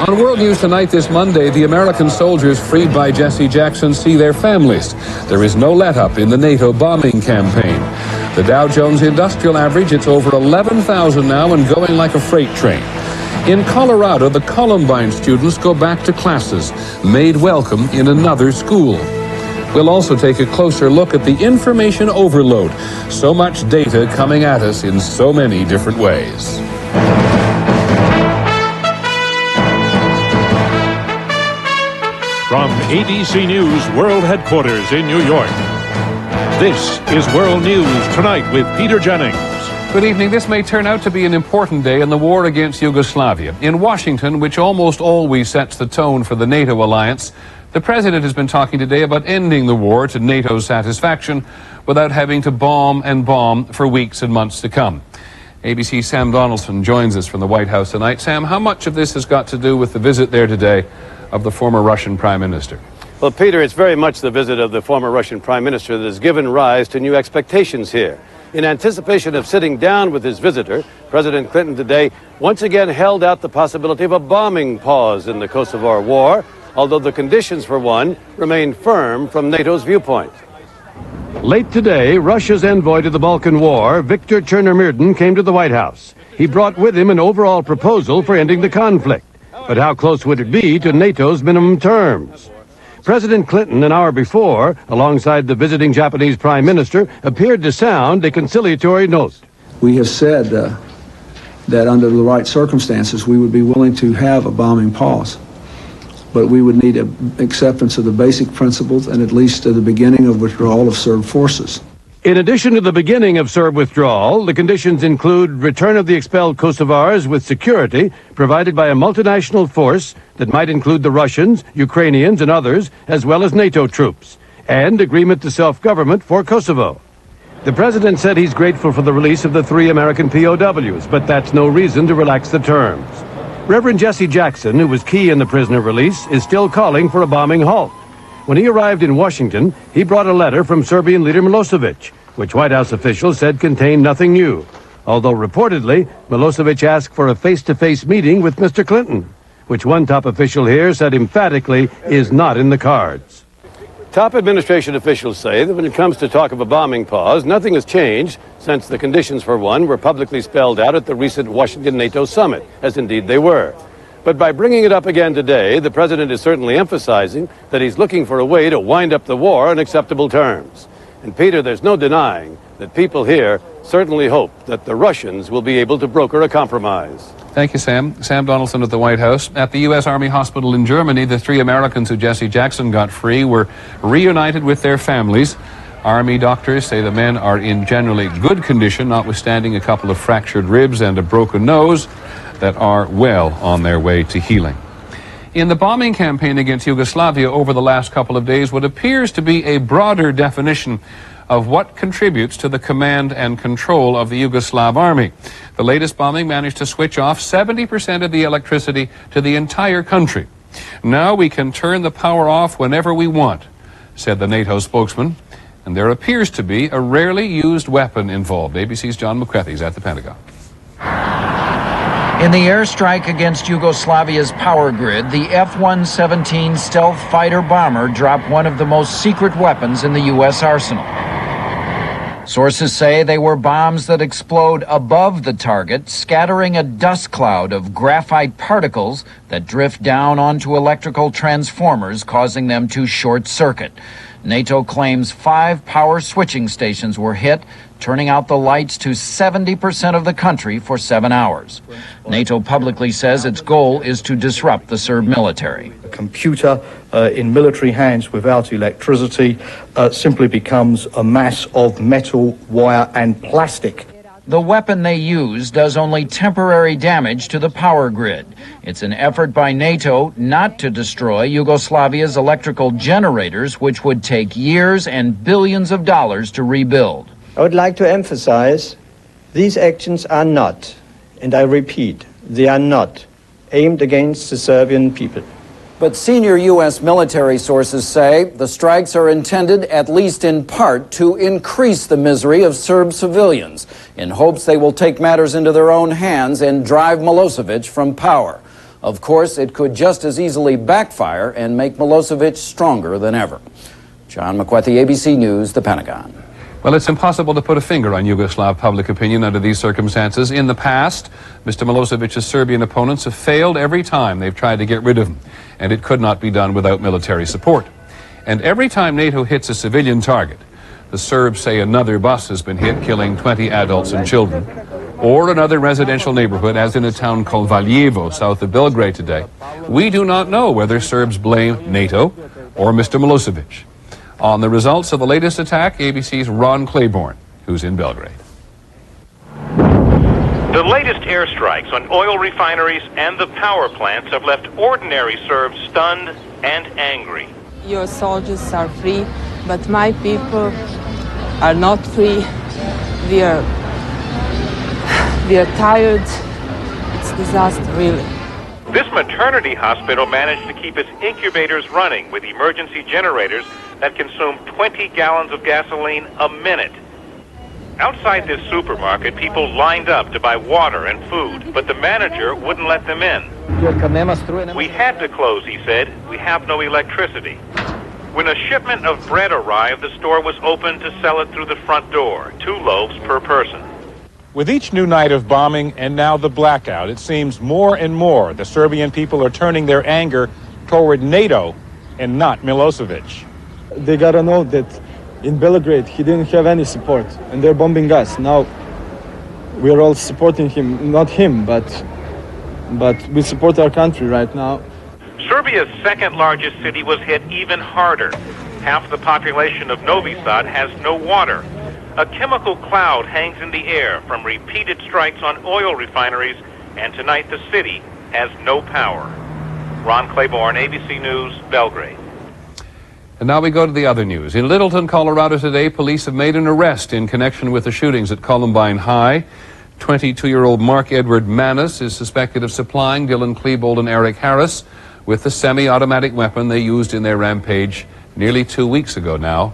On World News Tonight this Monday, the American soldiers freed by Jesse Jackson see their families. There is no let-up in the NATO bombing campaign. The Dow Jones Industrial Average, it's over 11,000 now and going like a freight train. In Colorado, the Columbine students go back to classes, made welcome in another school. We'll also take a closer look at the information overload. So much data coming at us in so many different ways. From ABC News World Headquarters in New York, this is World News Tonight with Peter Jennings. Good evening. This may turn out to be an important day in the war against Yugoslavia. In Washington, which almost always sets the tone for the NATO alliance, the president has been talking today about ending the war to NATO's satisfaction without having to bomb and bomb for weeks and months to come. ABC's Sam Donaldson joins us from the White House tonight. Sam, how much of this has got to do with the visit there today of the former Russian Prime Minister? Well, Peter, it's very much the visit of the former Russian Prime Minister that has given rise to new expectations here. In anticipation of sitting down with his visitor, President Clinton today once again held out the possibility of a bombing pause in the Kosovo war, although the conditions for one remain firm from NATO's viewpoint. Late today, Russia's envoy to the Balkan War, Viktor Chernomyrdin, came to the White House. He brought with him an overall proposal for ending the conflict. But how close would it be to NATO's minimum terms? President Clinton, an hour before, alongside the visiting Japanese Prime Minister, appeared to sound a conciliatory note. We have said that under the right circumstances, we would be willing to have a bombing pause. But we would need acceptance of the basic principles and at least the beginning of withdrawal of Serb forces. In addition to the beginning of Serb withdrawal, the conditions include return of the expelled Kosovars with security provided by a multinational force that might include the Russians, Ukrainians, and others, as well as NATO troops, and agreement to self-government for Kosovo. The president said he's grateful for the release of the 3 American POWs, but that's no reason to relax the terms. Reverend Jesse Jackson, who was key in the prisoner release, is still calling for a bombing halt. When he arrived in Washington, he brought a letter from Serbian leader Milosevic, which White House officials said contained nothing new, although reportedly Milosevic asked for a face-to-face meeting with Mr. Clinton, which one top official here said emphatically is not in the cards. Top administration officials say that when it comes to talk of a bombing pause, nothing has changed since the conditions for one were publicly spelled out at the recent Washington NATO summit, as indeed they were. But by bringing it up again today, the president is certainly emphasizing that he's looking for a way to wind up the war on acceptable terms. And Peter, there's no denying that people here certainly hope that the Russians will be able to broker a compromise. Thank you, Sam. Sam Donaldson at the White House. At the U.S. Army Hospital in Germany, the 3 Americans who Jesse Jackson got free were reunited with their families. Army doctors say the men are in generally good condition, notwithstanding a couple of fractured ribs and a broken nose, that are well on their way to healing. In the bombing campaign against Yugoslavia over the last couple of days, what appears to be a broader definition of what contributes to the command and control of the Yugoslav army. The latest bombing managed to switch off 70% of the electricity to the entire country. Now we can turn the power off whenever we want, said the NATO spokesman. And there appears to be a rarely used weapon involved. ABC's John McCarthy is at the Pentagon. In the airstrike against Yugoslavia's power grid, the F-117 stealth fighter bomber dropped one of the most secret weapons in the U.S. arsenal. Sources say they were bombs that explode above the target, scattering a dust cloud of graphite particles that drift down onto electrical transformers, causing them to short circuit. NATO claims 5 power switching stations were hit, turning out the lights to 70% of the country for 7 hours. NATO publicly says its goal is to disrupt the Serb military. A computer in military hands without electricity simply becomes a mass of metal, wire, and plastic. The weapon they use does only temporary damage to the power grid. It's an effort by NATO not to destroy Yugoslavia's electrical generators, which would take years and billions of dollars to rebuild. I would like to emphasize these actions are not, and I repeat, they are not aimed against the Serbian people. But senior U.S. military sources say the strikes are intended, at least in part, to increase the misery of Serb civilians in hopes they will take matters into their own hands and drive Milosevic from power. Of course, it could just as easily backfire and make Milosevic stronger than ever. John McWethy, ABC News, the Pentagon. Well, it's impossible to put a finger on Yugoslav public opinion under these circumstances. In the past, Mr. Milosevic's Serbian opponents have failed every time they've tried to get rid of him, and it could not be done without military support. And every time NATO hits a civilian target, the Serbs say another bus has been hit, killing 20 adults and children, or another residential neighborhood, as in a town called Valjevo, south of Belgrade today. We do not know whether Serbs blame NATO or Mr. Milosevic. On the results of the latest attack, ABC's Ron Claiborne, who's in Belgrade. The latest airstrikes on oil refineries and the power plants have left ordinary Serbs stunned and angry. Your soldiers are free, but my people are not free. We are tired. It's a disaster, really. This maternity hospital managed to keep its incubators running with emergency generators that consume 20 gallons of gasoline a minute. Outside this supermarket, people lined up to buy water and food, but the manager wouldn't let them in. We had to close, he said. We have no electricity. When a shipment of bread arrived, the store was open to sell it through the front door, 2 loaves per person. With each new night of bombing and now the blackout, it seems more and more the Serbian people are turning their anger toward NATO and not Milosevic. They gotta know that in Belgrade he didn't have any support, and they're bombing us. Now we're all supporting him, not him, but we support our country right now. Serbia's second largest city was hit even harder. Half the population of Novi Sad has no water. A chemical cloud hangs in the air from repeated strikes on oil refineries, and tonight the city has no power. Ron Claiborne, ABC News, Belgrade. And now we go to the other news. In Littleton, Colorado today, police have made an arrest in connection with the shootings at Columbine High. 22-year-old Mark Edward Manis is suspected of supplying Dylan Klebold and Eric Harris with the semi-automatic weapon they used in their rampage nearly 2 weeks ago now.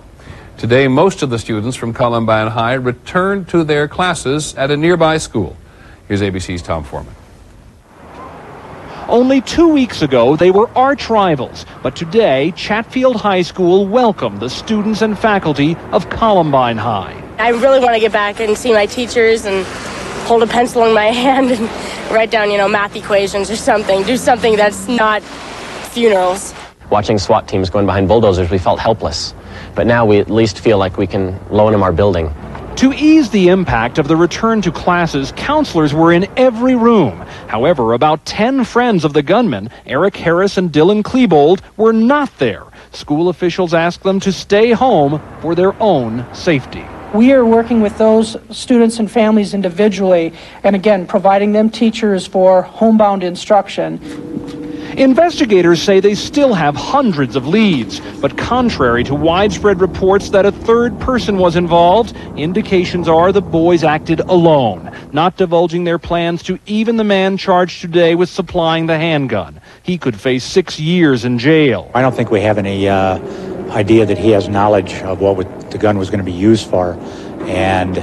Today, most of the students from Columbine High returned to their classes at a nearby school. Here's ABC's Tom Foreman. Only 2 weeks ago, they were arch rivals, but today, Chatfield High School welcomed the students and faculty of Columbine High. I really want to get back and see my teachers and hold a pencil in my hand and write down, math equations or something. Do something that's not funerals. Watching SWAT teams going behind bulldozers, we felt helpless. But now we at least feel like we can loan them our building. To ease the impact of the return to classes, counselors were in every room. However, about 10 friends of the gunmen, Eric Harris and Dylan Klebold, were not there. School officials asked them to stay home for their own safety. We are working with those students and families individually, and again, providing them teachers for homebound instruction. Investigators say they still have hundreds of leads, but contrary to widespread reports that a third person was involved, indications are the boys acted alone, not divulging their plans to even the man charged today with supplying the handgun. He could face 6 years in jail. I don't think we have any idea that he has knowledge of what the gun was going to be used for, and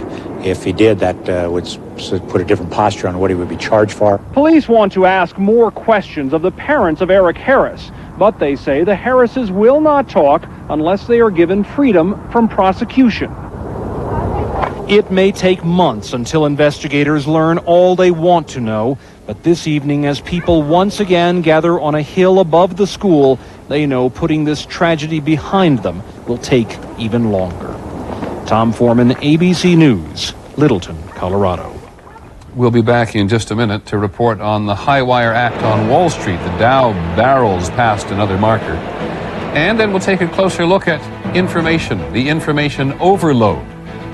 if he did, that would put a different posture on what he would be charged for. Police want to ask more questions of the parents of Eric Harris, but they say the Harrises will not talk unless they are given freedom from prosecution. It may take months until investigators learn all they want to know, but this evening, as people once again gather on a hill above the school, they know putting this tragedy behind them will take even longer. Tom Foreman, ABC News, Littleton, Colorado. We'll be back in just a minute to report on the high wire act on Wall Street. The Dow barrels past another marker. And then we'll take a closer look at information, the information overload,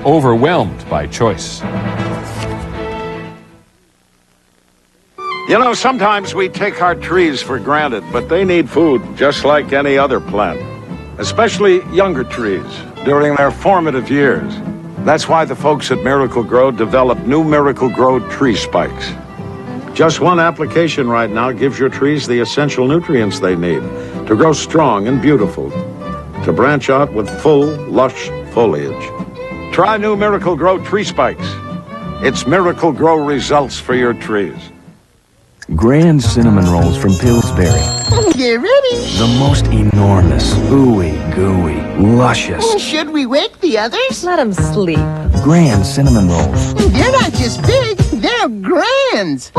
overwhelmed by choice. Sometimes we take our trees for granted, but they need food just like any other plant, especially younger trees during their formative years. That's why the folks at Miracle-Gro developed new Miracle-Gro tree spikes. Just one application right now gives your trees the essential nutrients they need to grow strong and beautiful, to branch out with full, lush foliage. Try new Miracle-Gro tree spikes. It's Miracle-Gro results for your trees. Grand cinnamon rolls from Pillsbury. Get ready. The most enormous, ooey gooey, luscious. Should we wake the others? Let them sleep. Grand cinnamon rolls. They're not just big, they're grands.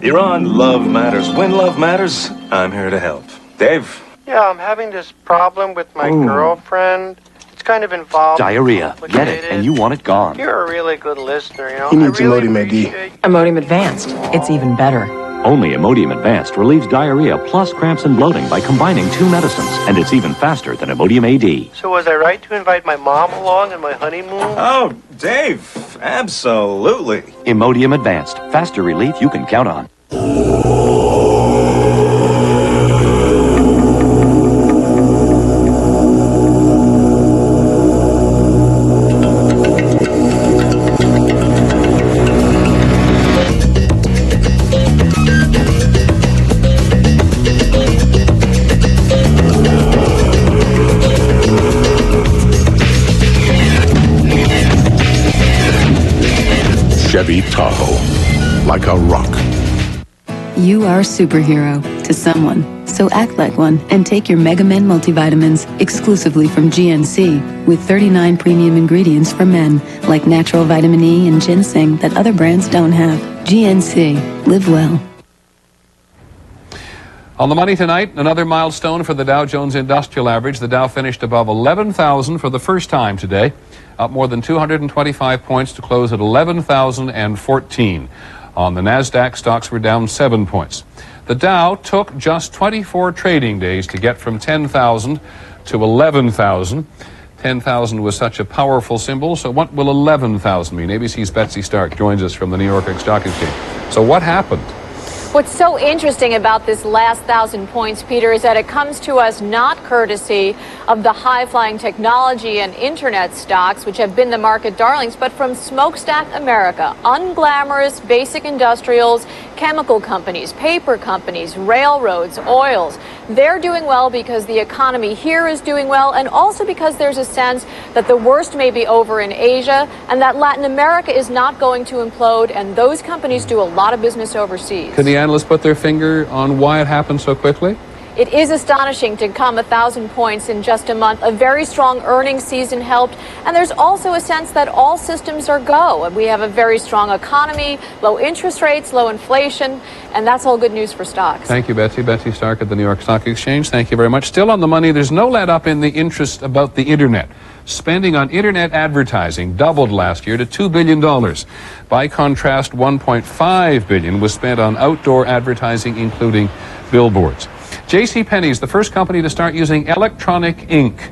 You're on Love Matters. When love matters, I'm here to help. Dave? Yeah, I'm having this problem with my girlfriend. It's kind of involved. Diarrhea. Get it, and you want it gone. You're a really good listener, you know. He needs I really Imodium AD. appreciate- Imodium Advanced. It's even better. Only Imodium Advanced relieves diarrhea plus cramps and bloating by combining 2 medicines, and it's even faster than Imodium AD. So was I right to invite my mom along on my honeymoon? Oh, Dave, absolutely. Imodium Advanced. Faster relief you can count on. Chevy Tahoe, like a rock. You are a superhero to someone, so act like one and take your Mega Men multivitamins exclusively from GNC with 39 premium ingredients for men, like natural vitamin E and ginseng that other brands don't have. GNC. Live well. On the money tonight, another milestone for the Dow Jones Industrial Average. The Dow finished above 11,000 for the first time today, up more than 225 points to close at 11,014. On the NASDAQ, stocks were down 7 points. The Dow took just 24 trading days to get from 10,000 to 11,000. 10,000 was such a powerful symbol, so what will 11,000 mean? ABC's Betsy Stark joins us from the New York Stock Exchange. So what happened? What's so interesting about this last 1,000 points, Peter, is that it comes to us not courtesy of the high-flying technology and internet stocks, which have been the market darlings, but from Smokestack America, unglamorous basic industrials, chemical companies, paper companies, railroads, oils. They're doing well because the economy here is doing well, and also because there's a sense that the worst may be over in Asia and that Latin America is not going to implode, and those companies do a lot of business overseas. Can the analysts put their finger on why it happened so quickly? It is astonishing to come 1,000 points in just a month. A very strong earnings season helped, and there's also a sense that all systems are go. We have a very strong economy, low interest rates, low inflation, and that's all good news for stocks. Thank you, Betsy. Betsy Stark at the New York Stock Exchange. Thank you very much. Still on the money, there's no let up in the interest about the internet. Spending on internet advertising doubled last year to $2 billion. By contrast, $1.5 billion was spent on outdoor advertising, including billboards. JCPenney's the first company to start using electronic ink.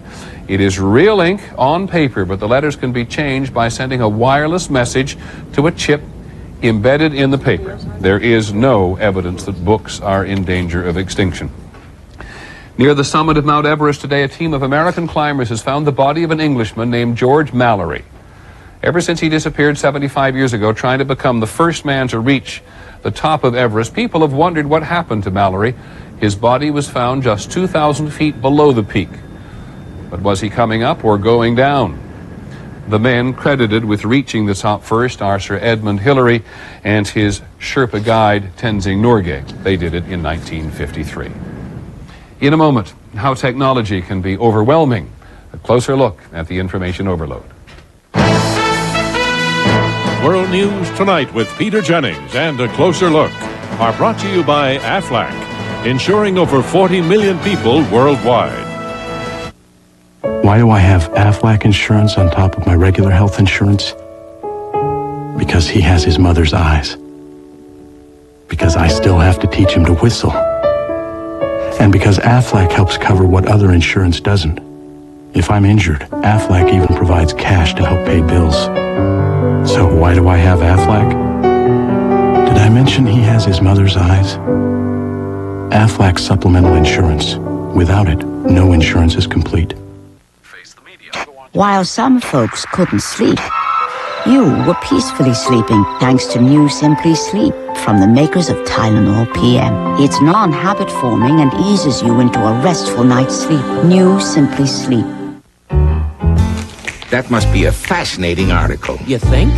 It is real ink on paper, but the letters can be changed by sending a wireless message to a chip embedded in the paper. There is no evidence that books are in danger of extinction. Near the summit of Mount Everest today, a team of American climbers has found the body of an Englishman named George Mallory. Ever since he disappeared 75 years ago, trying to become the first man to reach the top of Everest, people have wondered what happened to Mallory. His body was found just 2,000 feet below the peak. But was he coming up or going down? The men credited with reaching the top first are Sir Edmund Hillary and his Sherpa guide, Tenzing Norgay. They did it in 1953. In a moment, how technology can be overwhelming. A closer look at the information overload. World News Tonight with Peter Jennings and a closer look are brought to you by Aflac, insuring over 40 million people worldwide. Why do I have Aflac insurance on top of my regular health insurance? Because he has his mother's eyes. Because I still have to teach him to whistle. And because Aflac helps cover what other insurance doesn't. If I'm injured, Aflac even provides cash to help pay bills. So why do I have Aflac? Did I mention he has his mother's eyes? Aflac supplemental insurance. Without it, no insurance is complete. While some folks couldn't sleep, you were peacefully sleeping thanks to new Simply Sleep from the makers of Tylenol PM. It's non-habit forming and eases you into a restful night's sleep. New Simply Sleep. That must be a fascinating article. You think?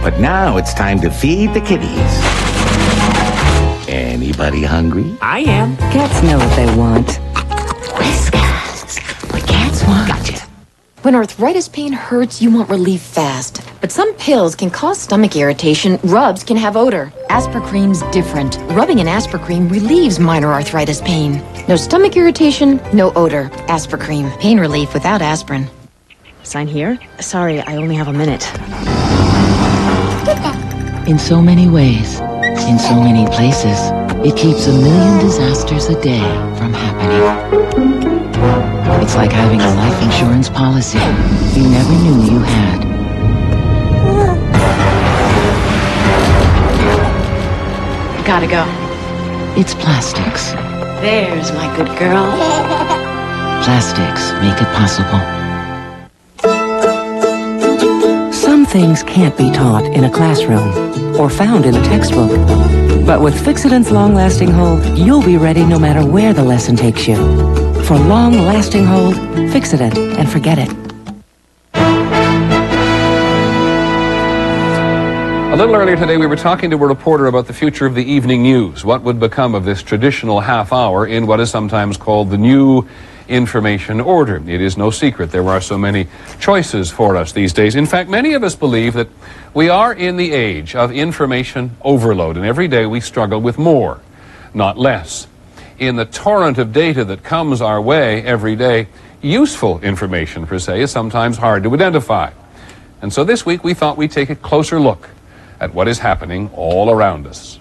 But now it's time to feed the kitties. Anybody hungry? I am. Cats know what they want. Whiskas. What cats want. Gotcha. When arthritis pain hurts, you want relief fast. But some pills can cause stomach irritation. Rubs can have odor. Aspercream's different. Rubbing an Aspercream relieves minor arthritis pain. No stomach irritation, no odor. Aspercream. Pain relief without aspirin. Sign here? Sorry, I only have a minute. In so many ways, in so many places, it keeps 1 million disasters a day from happening. It's like having a life insurance policy you never knew you had. Gotta go. It's plastics. There's my good girl. Plastics make it possible. Some things can't be taught in a classroom or found in a textbook. But with Fixitant's long-lasting hold, you'll be ready no matter where the lesson takes you. For long-lasting hold, Fixitant and forget it. A little earlier today, we were talking to a reporter about the future of the evening news. What would become of this traditional half hour in what is sometimes called the new information order? It is no secret there are so many choices for us these days. In fact, many of us believe that we are in the age of information overload, and every day we struggle with more, not less. In the torrent of data that comes our way every day, useful information, per se, is sometimes hard to identify. And so this week we thought we'd take a closer look at what is happening all around us.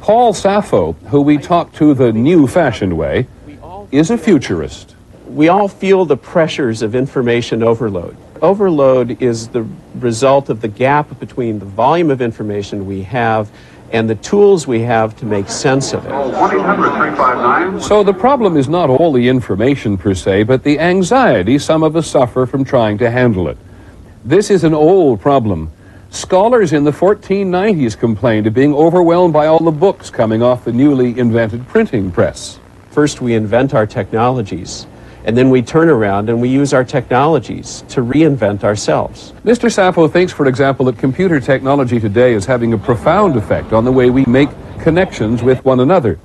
Paul Sappho, who we talked to the new-fashioned way, is a futurist. We all feel the pressures of information overload. Overload is the result of the gap between the volume of information we have and the tools we have to make sense of it. So the problem is not all the information per se, but the anxiety some of us suffer from trying to handle it. This is an old problem. Scholars in the 1490s complained of being overwhelmed by all the books coming off the newly invented printing press. First we invent our technologies, and then we turn around and we use our technologies to reinvent ourselves. Mr. Sappho thinks, for example, that computer technology today is having a profound effect on the way we make connections with one another,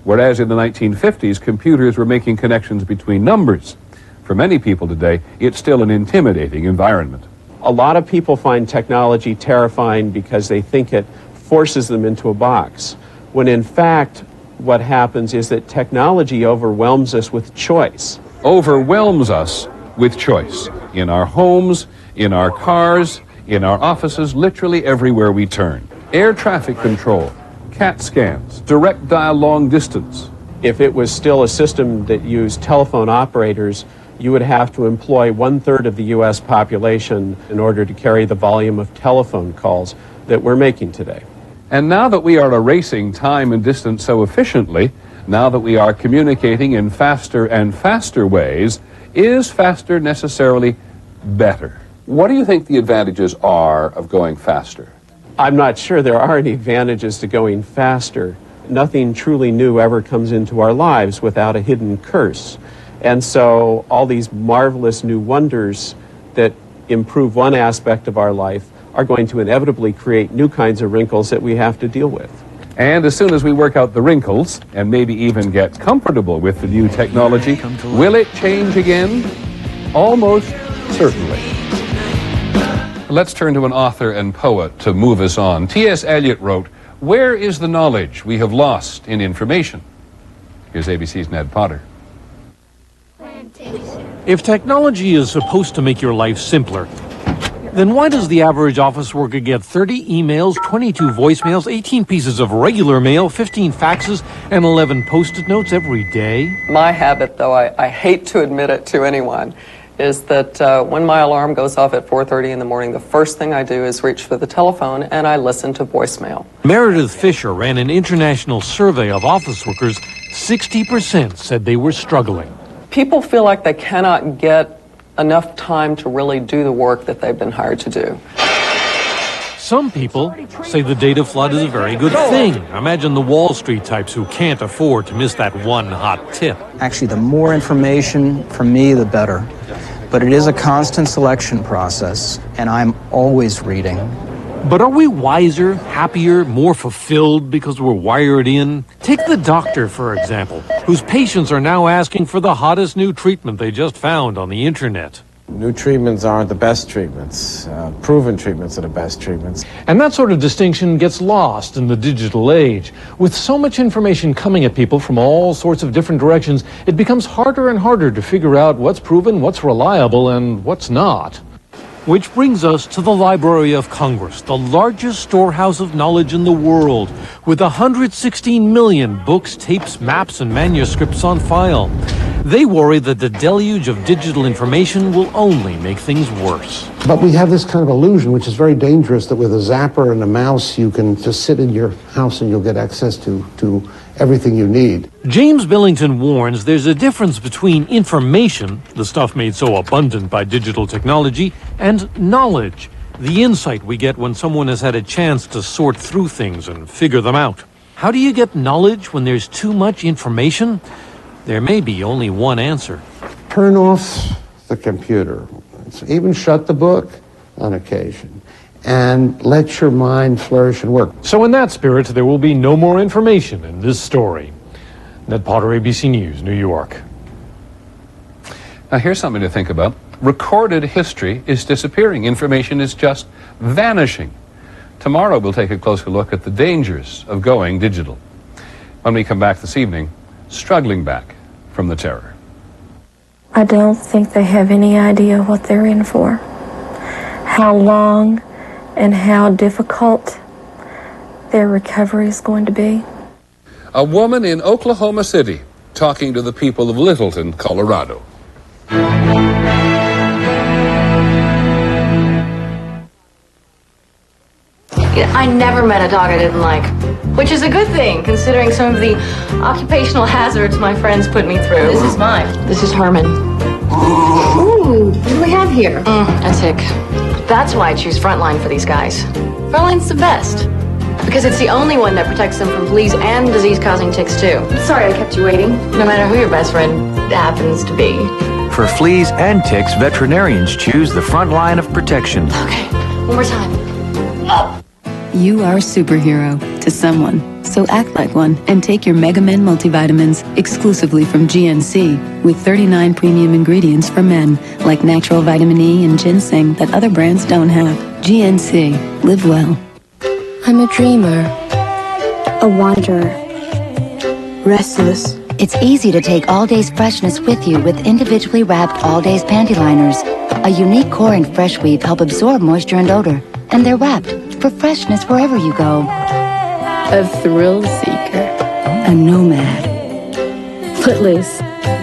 whereas in the 1950s, computers were making connections between numbers. For many people today, it's still an intimidating environment. A lot of people find technology terrifying because they think it forces them into a box, when in fact, what happens is that technology overwhelms us with choice. Overwhelms us with choice. In our homes, in our cars, in our offices, literally everywhere we turn. Air traffic control, CAT scans, direct dial long distance. If it was still a system that used telephone operators, you would have to employ 1/3 of the U.S. population in order to carry the volume of telephone calls that we're making today. And now that we are erasing time and distance so efficiently, now that we are communicating in faster and faster ways, is faster necessarily better? What do you think the advantages are of going faster? I'm not sure there are any advantages to going faster. Nothing truly new ever comes into our lives without a hidden curse. And so all these marvelous new wonders that improve one aspect of our life are going to inevitably create new kinds of wrinkles that we have to deal with. And as soon as we work out the wrinkles, and maybe even get comfortable with the new technology, will it change again? Almost certainly. Let's turn to an author and poet to move us on. T.S. Eliot wrote, "Where is the knowledge we have lost in information?" Here's ABC's Ned Potter. If technology is supposed to make your life simpler, then why does the average office worker get 30 emails, 22 voicemails, 18 pieces of regular mail, 15 faxes, and 11 post-it notes every day? My habit, though I hate to admit it to anyone, is that when my alarm goes off at 4:30 in the morning, the first thing I do is reach for the telephone and I listen to voicemail. Meredith Fisher ran an international survey of office workers. 60% said they were struggling. People feel like they cannot get enough time to really do the work that they've been hired to do. Some people say the data flood is a very good thing. Imagine the Wall Street types who can't afford to miss that one hot tip. Actually, the more information, for me, the better. But it is a constant selection process, and I'm always reading. But are we wiser, happier, more fulfilled because we're wired in? Take the doctor, for example, whose patients are now asking for the hottest new treatment they just found on the internet. New treatments aren't the best treatments. Proven treatments are the best treatments. And that sort of distinction gets lost in the digital age. With so much information coming at people from all sorts of different directions, it becomes harder and harder to figure out what's proven, what's reliable, and what's not. Which brings us to the Library of Congress, the largest storehouse of knowledge in the world, with 116 million books, tapes, maps, and manuscripts on file. They worry that the deluge of digital information will only make things worse. But we have this kind of illusion, which is very dangerous, that with a zapper and a mouse, you can just sit in your house and you'll get access to everything you need. James Billington warns there's a difference between information, the stuff made so abundant by digital technology, and knowledge, the insight we get when someone has had a chance to sort through things and figure them out. How do you get knowledge when there's too much information? There may be only one answer. Turn off the computer. Even shut the book on occasion. And let your mind flourish and work. So in that spirit, there will be no more information in this story. Ned Potter, ABC News, New York. Now here's something to think about. Recorded history is disappearing. Information is just vanishing. Tomorrow we'll take a closer look at the dangers of going digital. When we come back this evening, struggling back from the terror. I don't think they have any idea what they're in for. How long and how difficult their recovery is going to be. A woman in Oklahoma City talking to the people of Littleton, Colorado. I never met a dog I didn't like, which is a good thing, considering some of the occupational hazards my friends put me through. This is mine. This is Herman. Ooh, what do we have here? A tick. That's why I choose Frontline for these guys. Frontline's the best, because it's the only one that protects them from fleas and disease-causing ticks, too. Sorry I kept you waiting. No matter who your best friend happens to be. For fleas and ticks, veterinarians choose the front line of protection. Okay, one more time. You are a superhero to someone, so act like one and take your Mega Men multivitamins exclusively from GNC with 39 premium ingredients for men, like natural vitamin E and ginseng that other brands don't have. GNC. Live well. I'm a dreamer, a wanderer, restless. It's easy to take All Day's freshness with you with individually wrapped All Day's panty liners. A unique core and fresh weave help absorb moisture and odor, and they're wrapped for freshness wherever you go. A thrill seeker. A nomad. Footloose.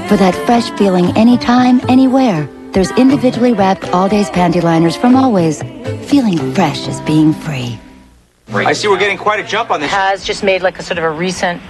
For that fresh feeling anytime, anywhere, there's individually wrapped All Day's panty liners from Always. Feeling fresh is being free. I see we're getting quite a jump on this. Has just made like a sort of a recent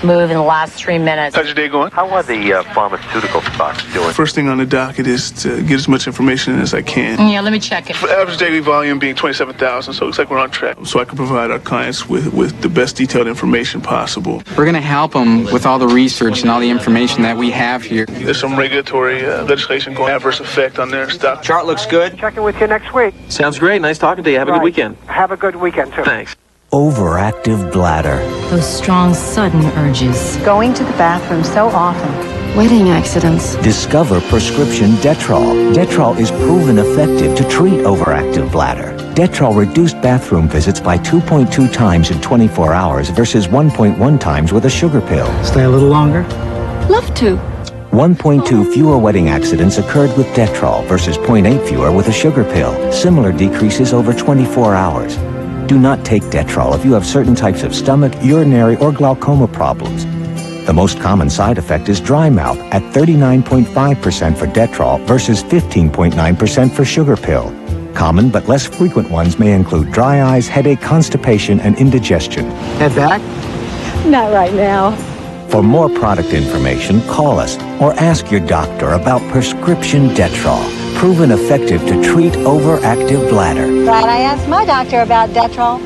move in the last 3 minutes. How's your day going? How are the pharmaceutical stocks doing? First thing on the docket is to get as much information as I can. Yeah, let me check it. For average daily volume being 27,000, so it looks like we're on track. So I can provide our clients with the best detailed information possible. We're going to help them with all the research and all the information that we have here. There's some regulatory legislation going adverse effect on their stock. Chart looks good. Checking with you next week. Sounds great. Nice talking to you. Have a good weekend. Have a good weekend, too. Thanks. Overactive bladder. Those strong, sudden urges. Going to the bathroom so often. Wedding accidents. Discover prescription Detrol. Detrol is proven effective to treat overactive bladder. Detrol reduced bathroom visits by 2.2 times in 24 hours versus 1.1 times with a sugar pill. Stay a little longer? Love to. 1.2 fewer wedding accidents occurred with Detrol versus 0.8 fewer with a sugar pill. Similar decreases over 24 hours. Do not take Detrol if you have certain types of stomach, urinary, or glaucoma problems. The most common side effect is dry mouth at 39.5% for Detrol versus 15.9% for sugar pill. Common but less frequent ones may include dry eyes, headache, constipation, and indigestion. Head back? Not right now. For more product information, call us or ask your doctor about prescription Detrol. Proven effective to treat overactive bladder. Glad I asked my doctor about Detrol.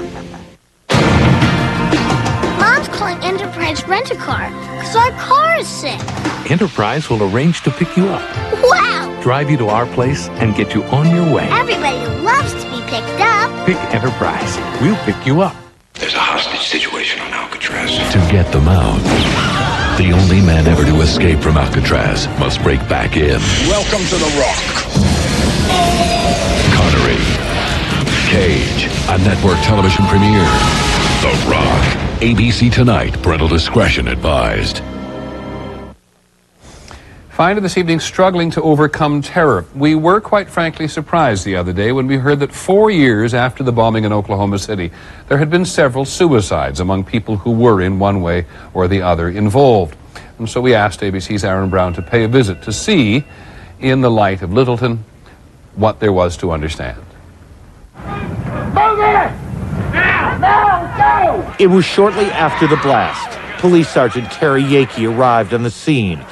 Mom's calling Enterprise Rent-A-Car because our car is sick. Enterprise will arrange to pick you up, Wow! drive you to our place, and get you on your way. Everybody loves to be picked up. Pick Enterprise. We'll pick you up. There's a hostage situation on Alcatraz. To get them out, the only man ever to escape from Alcatraz must break back in. Welcome to The Rock. Connery, Cage, a network television premiere. The Rock. ABC tonight. Parental discretion advised. Finder this evening struggling to overcome terror. We were quite frankly surprised the other day when we heard that 4 years after the bombing in Oklahoma City, there had been several suicides among people who were in one way or the other involved. And so we asked ABC's Aaron Brown to pay a visit to see, in the light of Littleton, what there was to understand. It was shortly after the blast. Police Sergeant Terry Yakey arrived on the scene.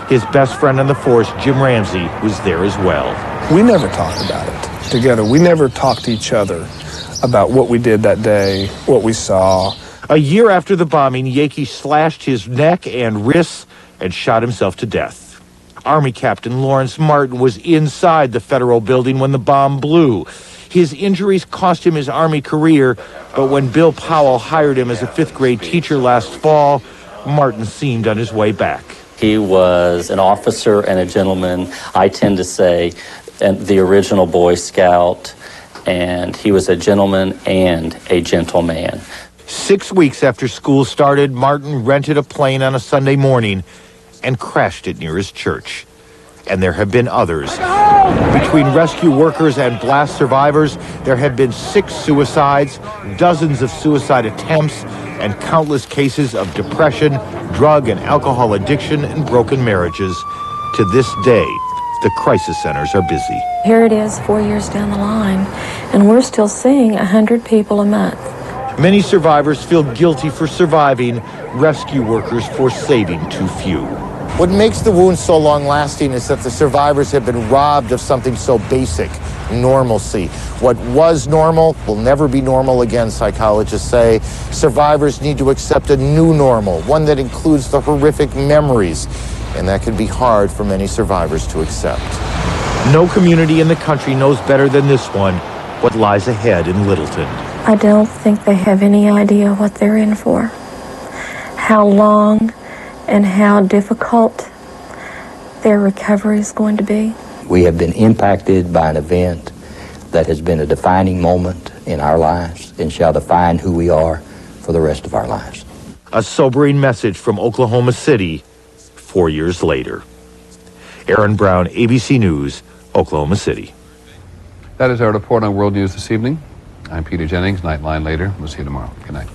His best friend on the force, Jim Ramsey, was there as well. We never talked about it together. We never talked to each other about what we did that day, what we saw. A year after the bombing, Yakey slashed his neck and wrists and shot himself to death. Army Captain Lawrence Martin was inside the federal building when the bomb blew. His injuries cost him his Army career, but when Bill Powell hired him as a fifth-grade teacher last fall, Martin seemed on his way back. He was an officer and a gentleman, I tend to say, and the original Boy Scout, and he was a gentleman and a gentleman. 6 weeks after school started, Martin rented a plane on a Sunday morning and crashed it near his church. And there have been others. Between rescue workers and blast survivors, there have been 6 suicides, dozens of suicide attempts, and countless cases of depression, drug and alcohol addiction, and broken marriages. To this day, the crisis centers are busy. Here it is 4 years down the line, and we're still seeing 100 people a month. Many survivors feel guilty for surviving, rescue workers for saving too few. What makes the wounds so long-lasting is that the survivors have been robbed of something so basic, normalcy. What was normal will never be normal again, psychologists say. Survivors need to accept a new normal, one that includes the horrific memories, and that can be hard for many survivors to accept. No community in the country knows better than this one what lies ahead in Littleton. I don't think they have any idea what they're in for. How long and how difficult their recovery is going to be. We have been impacted by an event that has been a defining moment in our lives and shall define who we are for the rest of our lives. A sobering message from Oklahoma City 4 years later. Aaron Brown, ABC News, Oklahoma City. That is our report on World News this evening. I'm Peter Jennings. Nightline later. We'll see you tomorrow. Good night.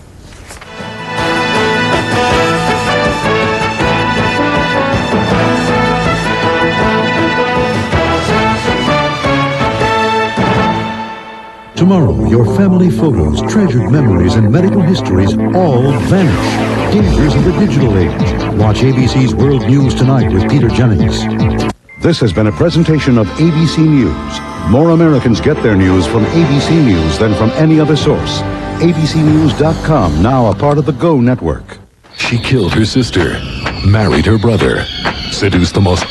Tomorrow, your family photos, treasured memories, and medical histories all vanish. Dangers of the digital age. Watch ABC's World News Tonight with Peter Jennings. This has been a presentation of ABC News. More Americans get their news from ABC News than from any other source. ABCnews.com, now a part of the Go Network. She killed her sister, married her brother, seduced the most